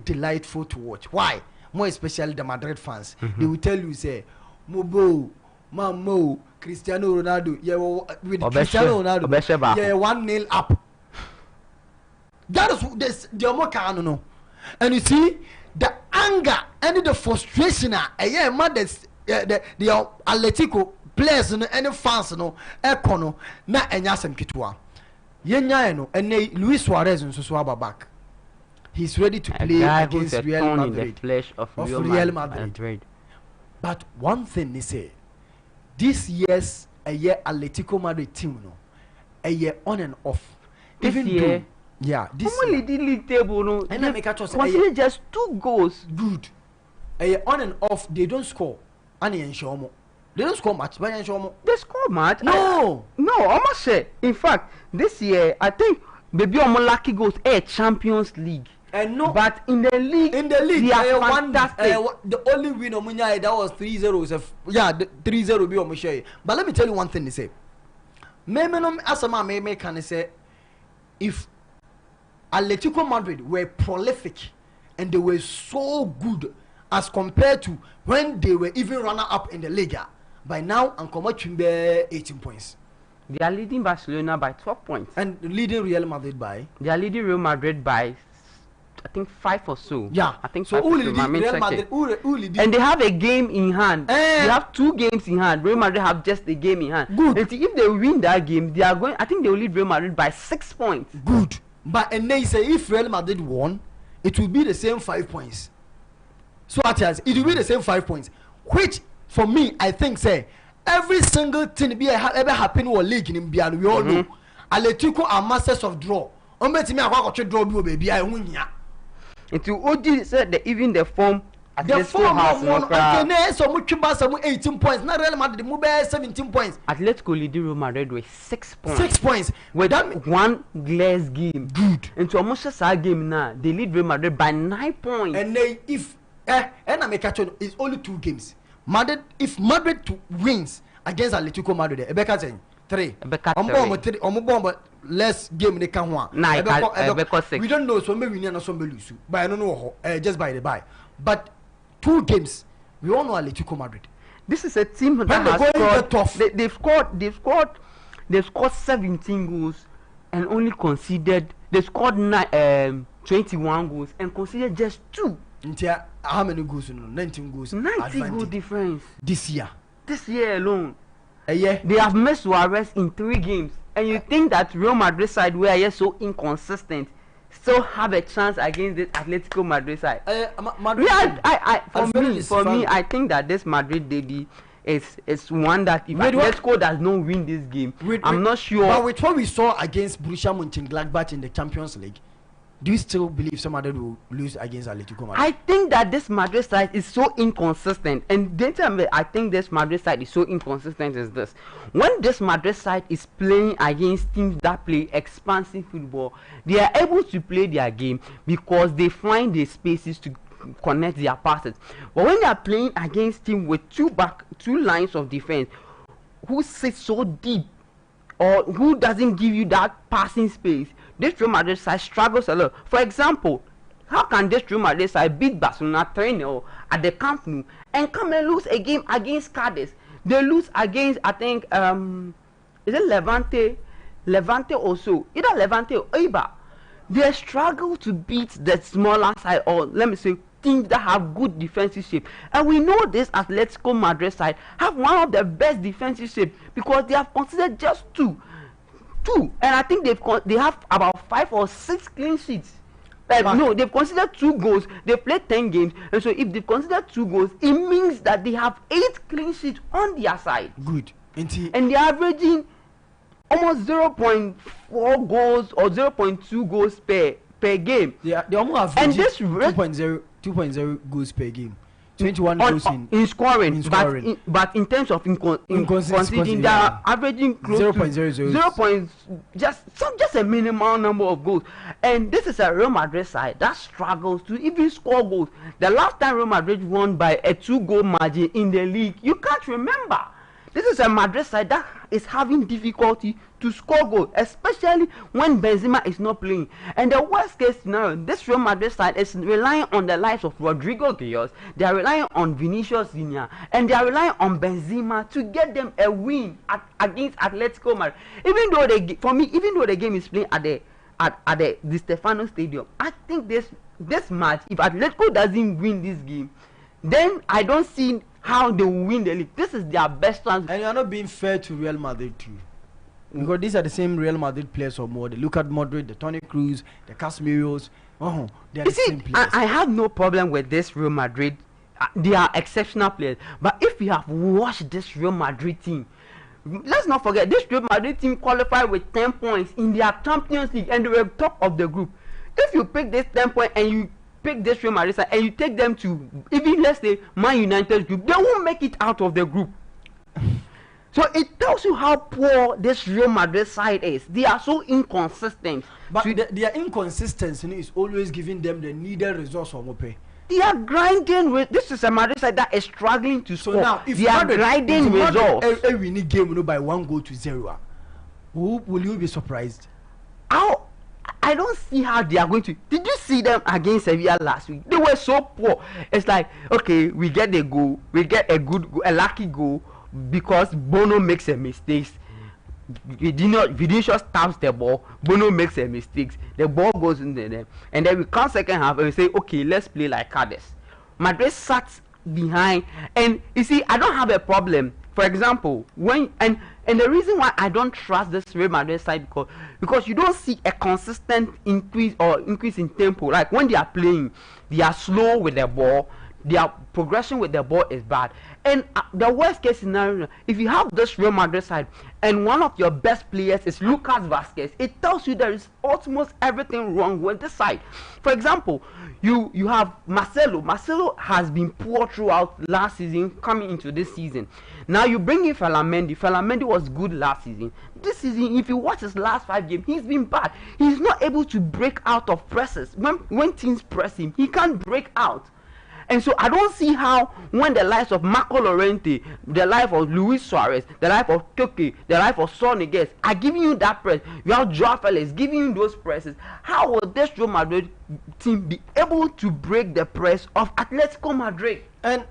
delightful to watch. Why? More especially the Madrid fans. They will tell you, say, Mobo, Mamo, Cristiano Ronaldo, yeah, with Cristiano Ronaldo, yeah, 1-0 up. That is this the more no. And you see the anger and the frustration yeah, mothers the Atletico players no any fans no ekono na enya asem kitwa. Yenya no and Luis Suarez nso so aba back. He's ready to play against Real Madrid. In the flesh of Real Madrid. But one thing they say, this year's a year Atletico Madrid team no, a year on and off. This Even year, though, yeah, this only the league table no, and I make a choice. consider just 2 goals. Good. A year on and off, they don't score. Any ensure they don't score much. But ensure They score much. No, I must say. In fact, this year I think maybe lucky goals Champions League. and no, But in the league, they are fantastic. The only win of Munya that was 3-0. Yeah, 3-0 be on Mushay. But let me tell you one thing. They say, Memenom Asama Meme can say, if Atletico Madrid were prolific and they were so good as compared to when they were even runner up in the Liga, by now and Chimbe 18 points. They are leading Barcelona by 12 points. And leading Real Madrid by? They are leading Real Madrid by, I think, 5 or so. Yeah, I think so. 5 or so. Real Madrid, and they have a game in hand. They have 2 games in hand. Real Madrid have just a game in hand. Good. And if they win that game, they are going. I think they will lead Real Madrid by 6 points. Good. But and they say if Real Madrid won, it will be the same 5 points. So it will be the same 5 points. Which for me, I think say every single thing be ever happen in our league in India, we all know. Atletico are masters of draw. Ombeti me akwa draw bi baby I hunya. Until OG said that even the form the form has no okay, so much some 18 points. Not Real Madrid move 17 points. Atletico lead Real Madrid with 6 points. 6 points. With that one glass game. Good. Into almost a game now, they lead Real Madrid by 9 points. And they if and I make a choice, it's only 2 games. Madrid, if Madrid wins against Atletico Madrid, Ebeka saying 3. Ombo less game they can one. Ebeka 6. We don't know, so maybe we need some lose. But I don't know just by the by. But 2 games, we all know Atletico Madrid. This is a team that has scored. They've scored 17 goals and only conceded. They scored 21 goals and conceded just 2. How many goals? 19 goals. 90 goal difference this year. This year alone. Yeah. They have missed Suarez in 3 games, and you think that Real Madrid side, where are so inconsistent, still have a chance against this Atletico Madrid side? Madrid, for me, I think that this Madrid derby is one that if Atletico does not win this game, I'm not sure. But with what we saw against Borussia Mönchengladbach in the Champions League, do you still believe some Madrid will lose against Atletico Madrid? I think that this Madrid side is so inconsistent, and the time I think this Madrid side is so inconsistent is this: when this Madrid side is playing against teams that play expansive football, they are able to play their game because they find the spaces to connect their passes. But when they are playing against teams with 2 lines of defense, who sit so deep or who doesn't give you that passing space, this Real Madrid side struggles a lot. For example, how can this Real Madrid side beat Barcelona 3-0 at the Camp Nou and come and lose a game against Cadiz? They lose against, I think, is it Levante also? Either Levante or Eibar. They struggle to beat the smaller side, or let me say, teams that have good defensive shape. And we know this Atletico Madrid side have one of the best defensive shape because they have considered just 2, and I think they have about 5 or 6 clean sheets. No, they've considered 2 goals. They played 10 games, and so if they've considered 2 goals, it means that they have 8 clean sheets on their side. Good. And they're averaging almost 0.4 goals or 0.2 goals per game. Yeah, they almost have 2.0 goals per game. 21 goals in scoring. But in terms of conceding, they are averaging close 0.0 just a minimal number of goals. And this is a Real Madrid side that struggles to even score goals. The last time Real Madrid won by a 2-goal margin in the league, you can't remember. This is a Madrid side that is having difficulty to score goals, especially when Benzema is not playing. And the worst case scenario, this Real Madrid side is relying on the likes of Rodrigo Guerrero. They are relying on Vinicius Junior, and they are relying on Benzema to get them a win against Atletico Madrid. Even though the game is playing at the Di Stefano Stadium, I think this match, if Atletico doesn't win this game, then I don't see how they will win the league. This is their best chance. And you are not being fair to Real Madrid too. Because these are the same Real Madrid players or more. They look at Madrid, the Toni Kroos, the Casemiros. Oh, they are the same players. I have no problem with this Real Madrid. They are exceptional players. But if you have watched this Real Madrid team, let's not forget, this Real Madrid team qualified with 10 points in their Champions League and they were top of the group. If you pick this 10 points and you pick this Real Madrid side and you take them to even, let's say, Man United's group, they won't make it out of the group. So it tells you how poor this Real Madrid side is. They are so inconsistent. But their inconsistency is always giving them the needed results from Ope. They are grinding with. This is a Madrid side that is struggling to score. So now, if they are grinding results, a winning game by 1-0, will you be surprised? How? I don't see how they are going to. Did you see them against Sevilla last week? They were so poor. It's like, okay, we get a goal, we get a lucky goal because Bono makes a mistake. Vinicius taps the ball, Bono makes a mistake, the ball goes into them, and then we come second half and we say, okay, let's play like Cadiz. Madrid sat behind, and you see, I don't have a problem. For example, when and the reason why I don't trust this Real Madrid side because you don't see a consistent increase in tempo. Like when they are playing, they are slow with the ball. Their progression with the ball is bad. And the worst case scenario, if you have this Real Madrid side and one of your best players is Lucas Vazquez, it tells you there is almost everything wrong with this side. For example, you have Marcelo. Marcelo has been poor throughout last season coming into this season. Now you bring in Felamendi. Felamendi was good last season. This season, if you watch his last 5 games, he's been bad. He's not able to break out of presses. When teams press him, he can't break out. And so I don't see how when the likes of Marco Llorente, the life of Luis Suarez, the life of Toke, the life of Sonny Guess are giving you that press. You have Joao Felix giving you those presses. How will this Real Madrid team be able to break the press of Atletico Madrid? And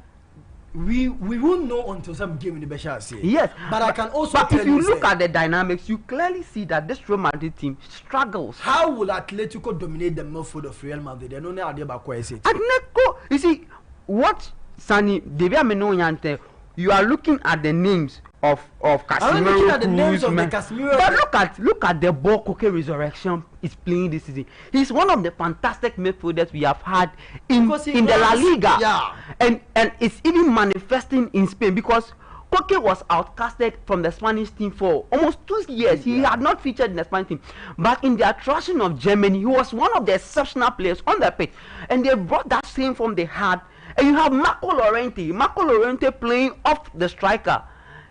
we won't know until some game in the Bashar say. Yes, but I can also. But if you look at the dynamics, you clearly see that this Real Madrid team struggles. How will Atletico dominate the midfield of Real Madrid? They don't know how they back. Atletico, you see what Sani Devia Menonyante. You are looking at the names of Casemiro. I'm looking at the names of the Casemiro. But look at the ball Koke Resurrection is playing this season. He's one of the fantastic midfielders we have had in the La Liga. Yeah. And it's even manifesting in Spain because Koke was outcasted from the Spanish team for almost 2 years. He had not featured in the Spanish team. But in the attraction of Germany, he was one of the exceptional players on the pitch. And they brought that same form they had. And you have Marco Llorente playing off the striker.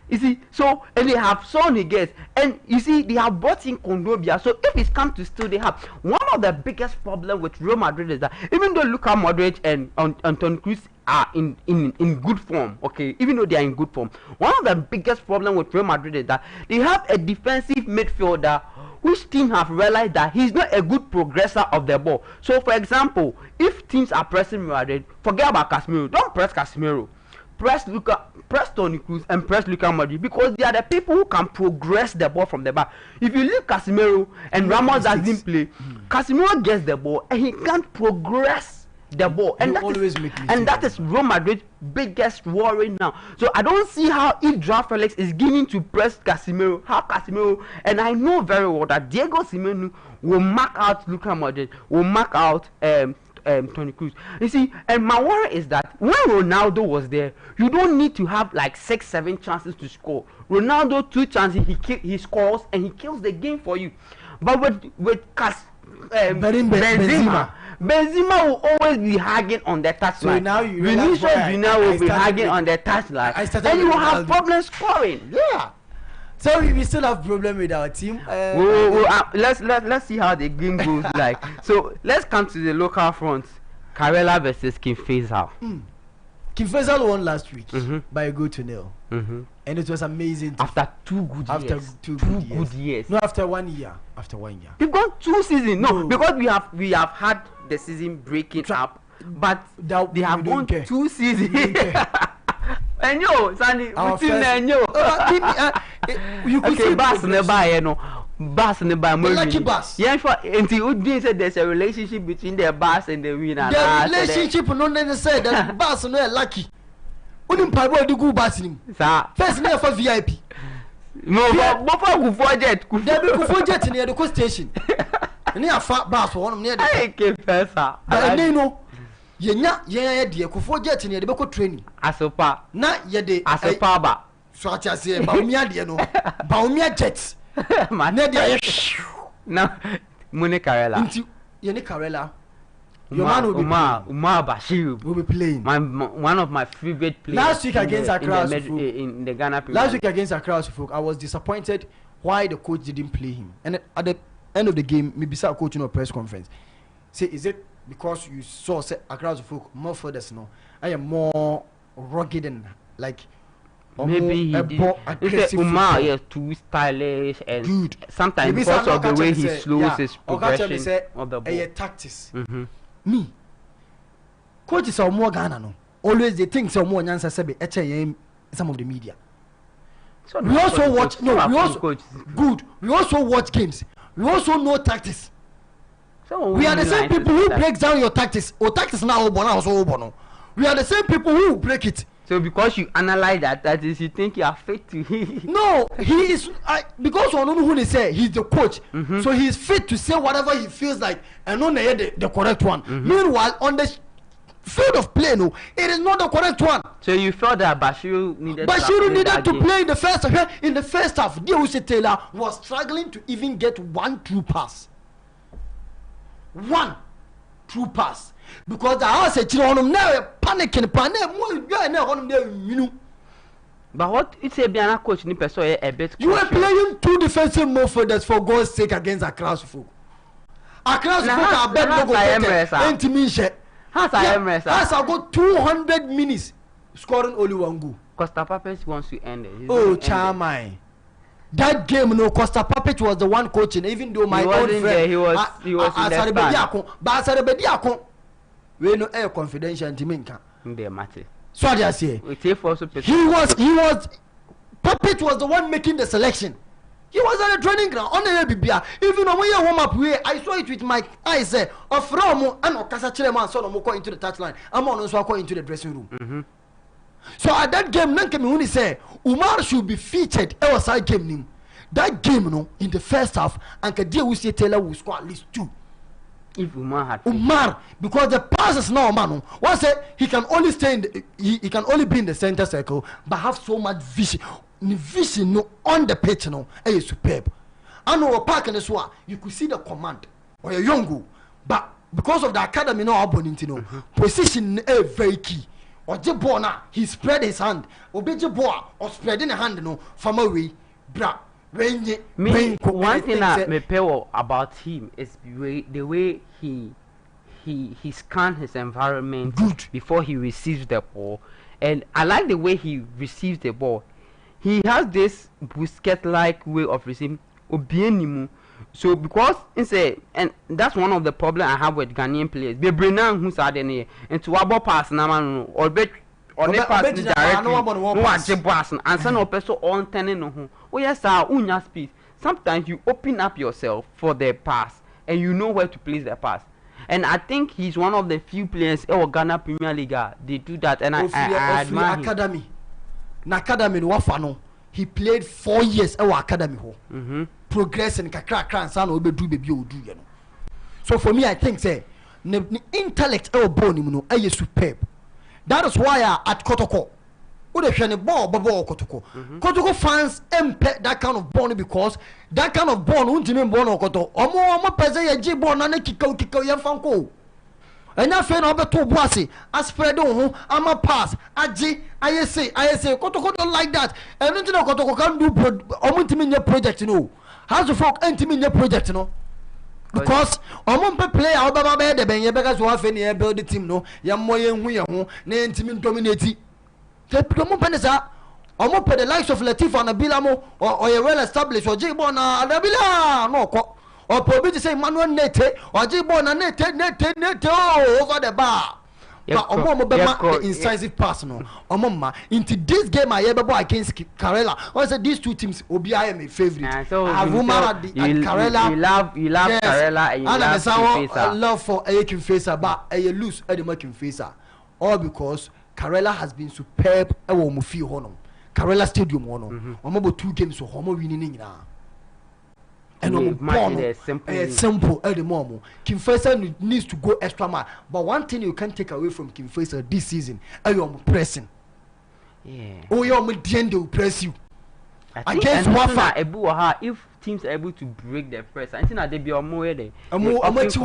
You see, so and they have Sonny Guess, and you see they have brought in Kondobia. So if it's come to still, they have one of the biggest problem with Real Madrid is that even though Luka Modric and Toni Kroos are in good form, okay, even though they are in good form, one of the biggest problem with Real Madrid is that they have a defensive midfielder which team have realized that he's not a good progressor of the ball. So for example, if teams are pressing Real Madrid, forget about Casemiro. Don't press Casemiro. Press Toni Kroos and press Luka Modric because they are the people who can progress the ball from the back. If you leave Casemiro and Ramos doesn't play, Casemiro gets the ball and he can't progress the ball, and that is Real Madrid's biggest worry now. So I don't see how if Joao Felix is giving to press Casemiro, and I know very well that Diego Simeone will mark out Luka Modric, will mark out Toni Kroos. You see, and my worry is that when Ronaldo was there, you don't need to have like 6-7 chances to score. Ronaldo 2 chances, he scores and he kills the game for you. But with Benzema will always be hanging on the touchline. So now you Vinicius Junior will be hanging on the touchline, and you will have problems scoring. Yeah. So we still have problem with our team. Let's see how the game goes. So let's come to the local front. Carella versus Kim Faisal. King Faisal won last week by a goal to nil. And it was amazing. After 2 good years. After two good years. No, after 1 year. After 1 year. We've gone 2 seasons. No, because we have had the season breaking up, but they have gone 2 seasons. And yo, Sandy, what's in there? You could see Bass nearby, Bass nearby. Lucky Bass. Yeah, until you said there's a relationship between the Bass and the winner. The relationship, no, never said that Bass no lucky. Unim paibo di go Bass nim. First near for VIP. No, but for forget. There be forget near the coast station. Near fat Bass one near the. Okay, first. But no. Yenya de Kufo jet near the Boko training. Asopa. Na ye de Asopa ba. So I say Baumia de no. Baumia jets. Man de na Mune Karela. Into Yeni Karela. Your man will be Umar Bashir will be playing. One of my favorite players. Last week against Accra in the Ghana Premier. Last week against Accra Folk, I was disappointed why the coach didn't play him. And at the end of the game, maybe saw coach in a press conference. Say, is it because you saw Accra Folk more further no? I am more rugged and like maybe he did. Umar is too stylish and good. Sometimes maybe because of the way he slows his progression of the ball. Tactics. Me coaches are more Ghana no always they think so more nyansa sebe some of the media. So we also watch we also watch games, we also know tactics. So we are the same people who break down your tactics or tactics now also we are the same people who break it. So because you analyze that is you think you are fit to no, he is because on who they say he's the coach, so he is fit to say whatever he feels like and not the correct one. Meanwhile, on the field of play, no, it is not the correct one. So you felt that Bashiru needed to play in the first half. In the first half, Dewusi Taylor was struggling to even get one true pass. One true pass. Because the house said now panicking but what it's a Biana coach ni person a bit you were playing 2 defensive midfielders for God's sake against Accra Folk. Accra Folk are bet no go Has I got 200 minutes scoring only 1 goal. Costa Papes wants to end it. Oh Chamai. That game, no, Costa Papet was the one coaching, even though my own friend there, he was in the stand. We know air confidential to me. So I say he was Puppet was the one making the selection. He was at the training ground on the BBA. Even when you warm up here, I saw it with my eyes of Romo and Okasa Chileman son of into the touchline. I'm on also going into the dressing room. So at that game, Nankemi say Umar should be featured outside game. That game, no, in the first half, and Dewusi Taylor will score at least 2. If Umar had because the passes now, man, once he can only stay in he can only be in the center circle, but have so much vision. Vision no on the pitch, no, is superb. I know a park in this one, you could see the command or a young go, but because of the academy, no abonnent, position is very key. Or Jebona, he spread his hand, or Bejeboa, or spreading a hand, no, from away, bra. One thing I may pay about him is the way he scanned his environment before he receives the ball, and I like the way he receives the ball. He has this Busquets-like way of receiving Obienimu. So because and that's one of the problems I have with Ghanaian players. They bring down who's out there and to abo pass na or bet or they pass directly. No pass and send up so on turning no. Oh yes sir, unya speed. Sometimes you open up yourself for the pass and you know where to place the pass. And I think he's one of the few players in Ghana Premier League. They do that, and I admire him. Academy Wafano. He played 4 years at academy. Progressing and son will do baby do you know. So for me, I think say the intellect born is superb. That is why at Kotoko, Kotoko fans impede that kind of born because that kind of born won't mean born or Koto. Omo pese ye born and kiko yan fanko. And I feel over to Bossy, I spread on I'm a pass. I say, Kotoko don't like that. And don't you know Kotoko can't do your project, you know. How's the folk anti-media project, you know? because omompe player obaba be de benye beka so afa ne build the team no ya moye hu ye ho na ntimi dominate te omompe ne sa omompe the likes of Latif and Abila mo or you well established or J-Ball na Abila no ko or probably to say Manuel Nete or J-Ball na Nete over the bar. But the incisive pass no omoma into this game I ever against Karela. I said these two teams obi I am a favorite. So Karela you love yes. Karela and you love Kinfesa. I love for a Kinfesa but I lose at the Kinfesa all because Karela has been superb e wo mo fie ho no Karela stadium ho no omo 2 games so homo winning na. And simple at the moment. Kinfesa needs to go extra mile. But one thing you can't take away from Kinfesa this season, you're pressing. Yeah. Oh, you're will press you. Against Wafa, if teams are able to break their press, I think that they be more there. Against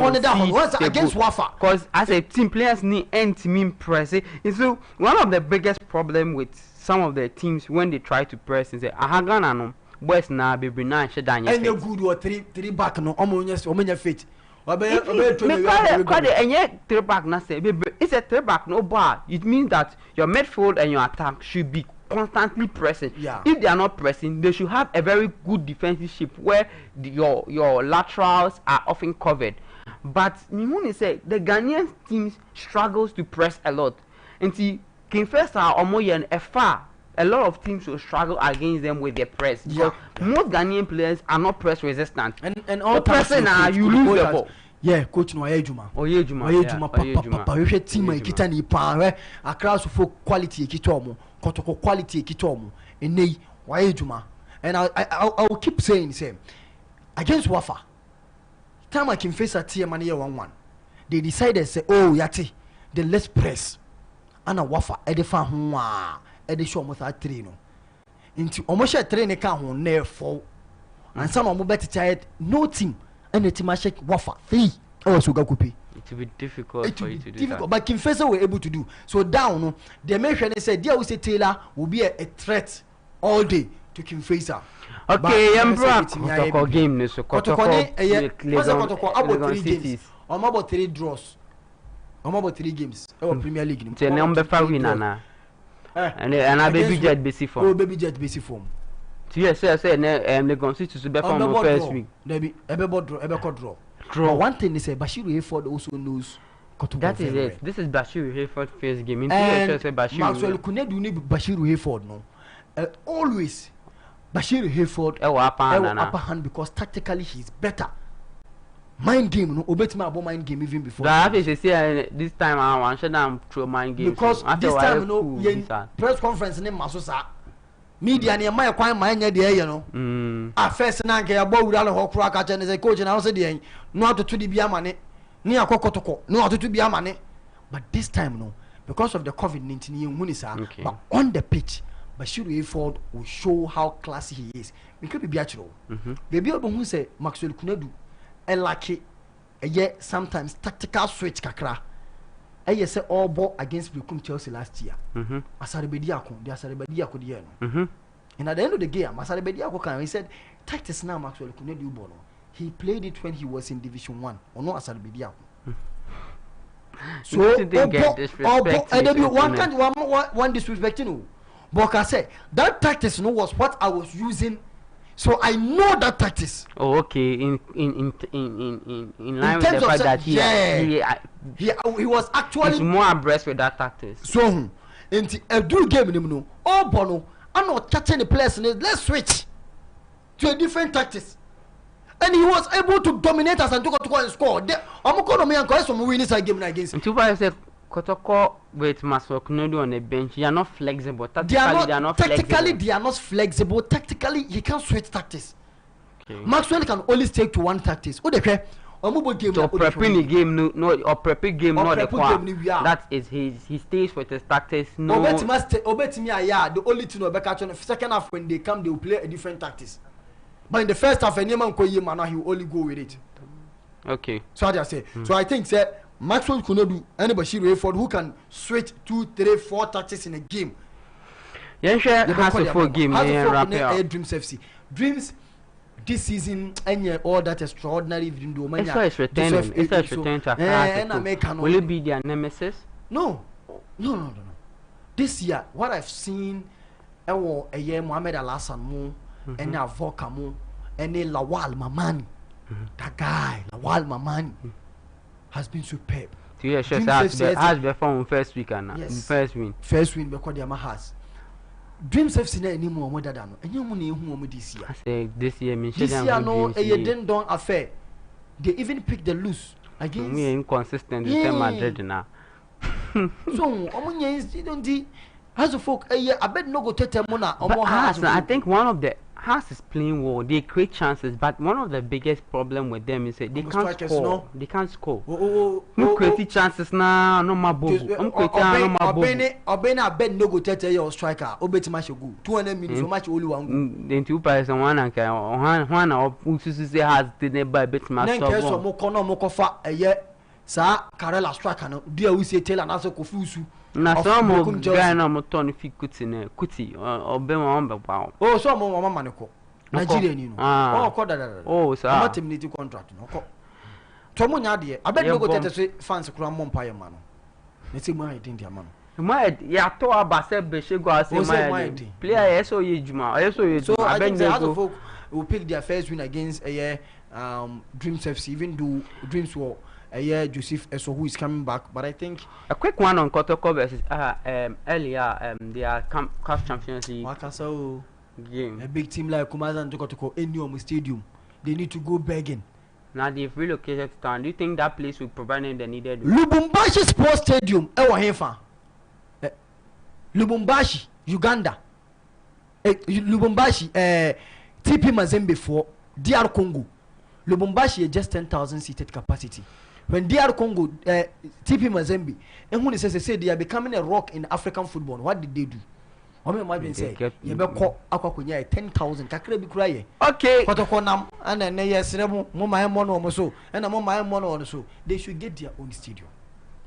Wafa. Because as a team, players need end-team press. So one of the biggest problem with some of the teams when they try to press is that Ahagana boys na be na she dan ye good or three back no omonya fit enye three back na say it's a three back no bar. It means that your midfield and your attack should be constantly pressing. If they are not pressing, they should have a very good defensive shape where your laterals are often covered. But Mihuni say the Ghanaian teams struggles to press a lot. And see Kinfesa omoyen far a lot of teams will struggle against them with their press. Yeah. Most Ghanaian players are not press resistant. And all pressing you lose the ball. Yeah, coach no Oyejuma. Papa we team ekita ni pa we Accra so quality ekita omo, Kotoko quality ekita omo. Enei Oyejuma. And I will keep saying same. Against Wafa. Time I can face a team man here 1-1. They decided say oh yati, then let's press. Ana Wafa edefa ho e de show mo sa 3 no nti omo share 3 ne ka ho na 4 and some omo bet tired no team and the team shake Wafa 3 so ga kupi. It will be difficult for you to do that. But Kinfesa were able to do so down no the mention they said there we say Taylor will be a threat all day to Kinfesa. Okay, Kotoko game no so Kotoko about 3 games omo about 3 draws omo about 3 games Premier League no number 5 win na. And I baby jet basic form. Oh, baby jet basic form. Yes, the constitution be from first week. Maybe draw. But one thing is Bashiru Hayford also knows. That is it. This is Bashiru Hayford first game. Maxwell Kunedu need Bashiru Hayford no. Always Bashiru Hayford upper hand because tactically he's better. Mind game no obetime about mind game even before that is say this time I want to throw mind game because this time no press conference name masosa media ne my kwan man nya de ye no first na nke ya bawura le hokro aka che ne say coach na say de no atoto di bia mane ne akokotoko no atoto bia mane but this time no because of the COVID-19 ye hu ni sa but on the pitch Bashiru Hayford will show how classy he is because be bia chiro baby obo say Maxwell Kunedu lucky sometimes tactical switch kakra say all ball against Blue Chelsea last year Asaribediako the no and at the end of the game Asaribediako can he said tactics now Maxwell Kunedu bono he played it when he was in Division 1 or no Asaribediako so one disrespecting but I said that tactics no was what I was using. So I know that tactics. Oh, okay. In line with the fact that he was actually he's more abreast with that tactics. So in a do game no. Oh bono, I'm not catching the players. Let's switch to a different tactics. And he was able to dominate us and to go and score. I'm going to make some winning side game against. And two players say Kotoko with Maxwell Kunedu on the bench. They are not flexible. Tactically, they are not flexible. Tactically, he can't switch tactics. Okay. Maxwell can only stick to one tactics. So prepping the game, no, or prepping game, not the game. That is he stays with his tactics. No. The only thing about the second half when they come, they will play a different tactics. But in the first half, any man he will only go with it. Okay. So I just say. So I think Maxwell Kunedu and Bashiru Hayford who can switch 2, 3, 4 tactics in a game. Yeah, sure. Has a full game. Dreams FC. Dreams this season any all that extraordinary even though many it's returning to will it be their nemesis? No. This year what I've seen a year Mohamed Al-Hassan mo and Avoka mo and Lawal Mamani. That guy Lawal Mamani has been superb. Has been from first week and first win because the has Dreams FC na anymore more than no enye mu na ehu mu this year. I say this year no didn't don affair. They even pick the loose against we inconsistent with Madrid now. So omunye don't di as a folk I bet no go tete mo na I think one of the Haas is playing well. They create chances, but one of the biggest problem with them is that they can't score. No? They can't score. Create chances now. No more bobo. Obena I bet no go tete your striker. Obeti match go. 200 minutes so much only one. Then two players one and one of say has the nearby bet match. Then case mo kono mo kofa sa Karela striker no. Dia we say tell and also kofusu. Na some guy na mo turn fi kuti obema ombe pa. Oh so mo mama maneko. Nigeria ni no. Oh ko da. Oh sir. Ama terminate contract no ko. To mo nya de. Abeg no go tete say fans kura mo mpa ye ma no. Na say mo idin dia ma no. My ya to abase be she go say my player yeso ye juma. So I think the other folk will pick their first win against Dreams FC even though Dreams were Joseph Eso who is coming back, but I think a quick one on Kotoko versus earlier their CAF Champions League game. A big team like Kumasi and Kotoko in stadium, they need to go begging. Now they've relocated to town. Do you think that place will provide them the needed? Lubumbashi Sports Stadium, Lubumbashi, Uganda. Lubumbashi, TP Mazembe for DR Congo. Lubumbashi is just 10,000 seated capacity. When DR Congo, TP Mazembe, and when say they are becoming a rock in African football, what did they do? I mean, my say, you be call Aquacunya 10,000. Kakre be cry. Okay. Kotokonam and then yes, Moma Mono or so, and a Moma Mono or so. They should get their own stadium.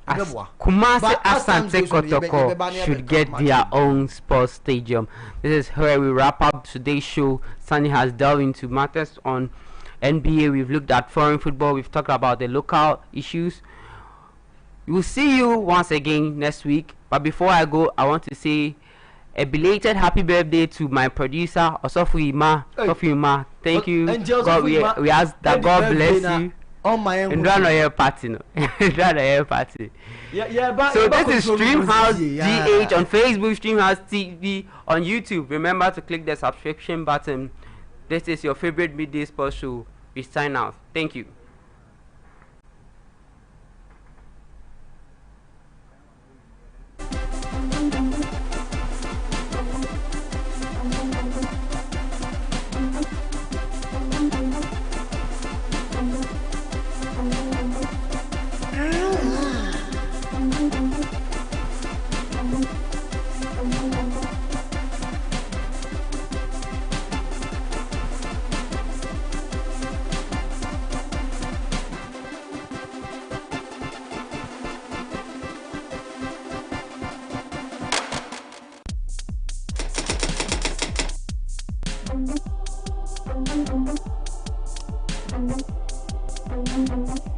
Kumasi Asante Kotoko should get their own sports stadium. This is where we wrap up today's show. Sunny has delved into matters on NBA, we've looked at foreign football, we've talked about the local issues. We'll see you once again next week. But before I go, I want to say a belated happy birthday to my producer, Osofu Ima. Thank you. God, we ask that God bless you. On my own. And party. So this is Streamhouse DH on Facebook, Streamhouse TV on YouTube. Remember to click the subscription button. This is your favorite midday sports show. We sign out. Thank you. Thank you.